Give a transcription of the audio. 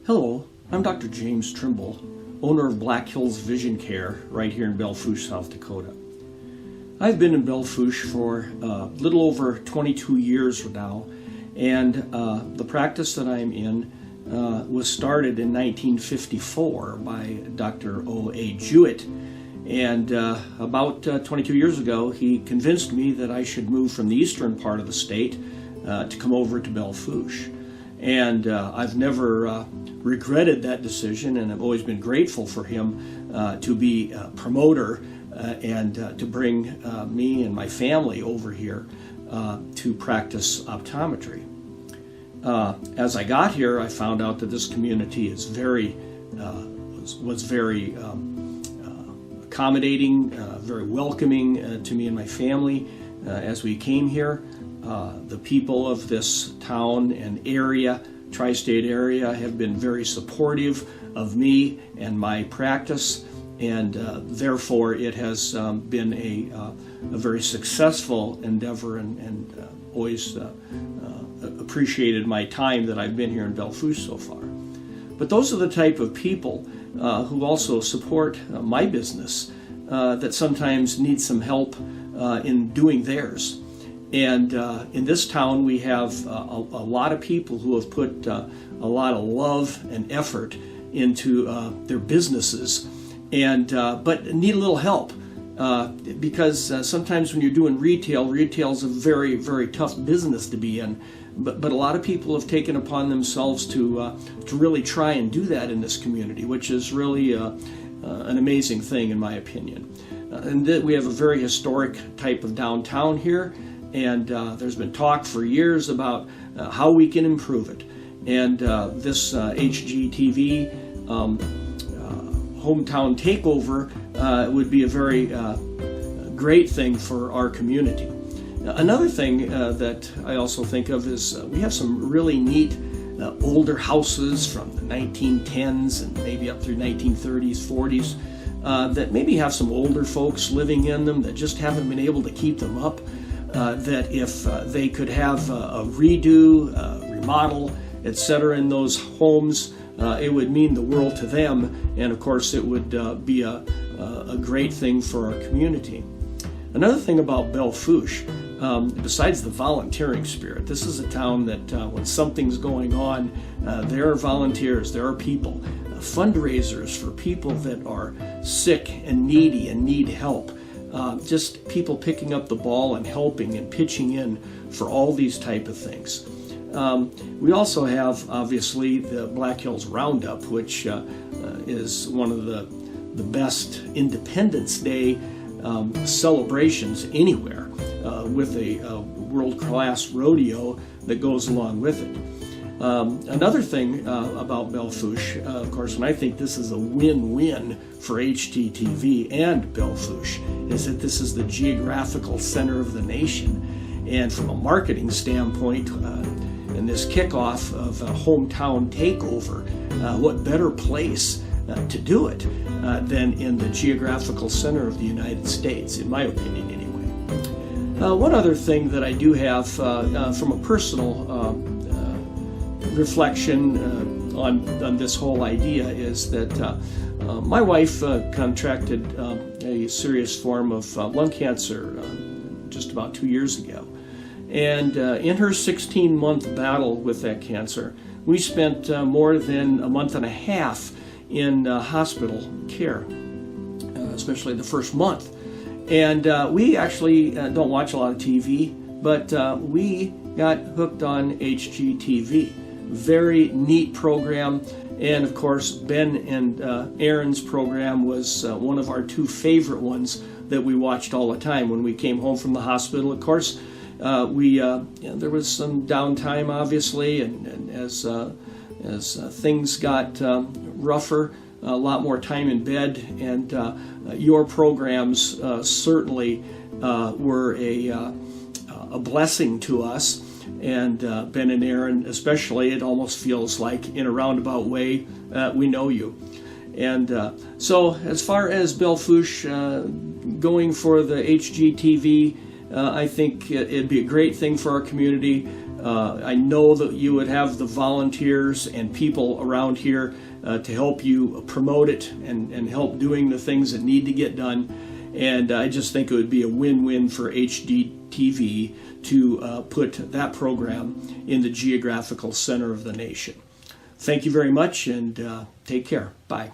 Hello, I'm Dr. James Trimble, owner of Black Hills Vision Care right here in Belle Fourche, South Dakota. I've been in Belle Fourche for a little over 22 years now, and the practice that I'm in was started in 1954 by Dr. O.A. Jewett. And about 22 years ago, he convinced me that I should move from the eastern part of the state to come over to Belle Fourche. And I've never regretted that decision, and I've always been grateful for him to be a promoter and to bring me and my family over here to practice optometry. As I got here, I found out that this community is was very accommodating, very welcoming to me and my family as we came here. The people of this town and area, tri-state area, have been very supportive of me and my practice, and therefore it has been a very successful endeavor, and always appreciated my time that I've been here in Belle Fourche so far. But those are the type of people who also support my business that sometimes need some help in doing theirs. And in this town, we have a lot of people who have put a lot of love and effort into their businesses, and but need a little help because sometimes when you're doing retail is a very, very tough business to be in. But a lot of people have taken upon themselves to really try and do that in this community, which is really an amazing thing, in my opinion. And we have a very historic type of downtown here. And there's been talk for years about how we can improve it. And this HGTV hometown takeover would be a very great thing for our community. Another thing that I also think of is we have some really neat older houses from the 1910s and maybe up through 1930s, 40s that maybe have some older folks living in them that just haven't been able to keep them up. That if they could have a redo, remodel, etc. in those homes, it would mean the world to them, and of course it would be a great thing for our community. Another thing about Belle Fourche, besides the volunteering spirit, this is a town that when something's going on, there are volunteers, there are people, fundraisers for people that are sick and needy and need help. Just people picking up the ball and helping and pitching in for all these type of things. We also have, obviously, the Black Hills Roundup, which is one of the best Independence Day celebrations anywhere, with a world-class rodeo that goes along with it. Another thing about Belle Fourche, of course, and I think this is a win-win for HGTV and Belle Fourche, is that this is the geographical center of the nation. And from a marketing standpoint, in this kickoff of a hometown takeover, what better place to do it than in the geographical center of the United States, in my opinion anyway. One other thing that I do have from a personal reflection on this whole idea is that my wife contracted a serious form of lung cancer just about 2 years ago. And in her 16-month battle with that cancer, we spent more than a month and a half in hospital care, especially the first month. And we actually don't watch a lot of TV, but we got hooked on HGTV. Very neat program, and of course Ben and Aaron's program was one of our two favorite ones that we watched all the time when we came home from the hospital. Of course, there was some downtime, obviously, and as things got rougher, a lot more time in bed, and your programs certainly were a blessing to us. And Ben and Aaron especially, it almost feels like in a roundabout way we know you. And so as far as Belle Fourche going for the HGTV, I think it'd be a great thing for our community. I know that you would have the volunteers and people around here to help you promote it and help doing the things that need to get done. And I just think it would be a win-win for HDTV to put that program in the geographical center of the nation. Thank you very much, and take care. Bye.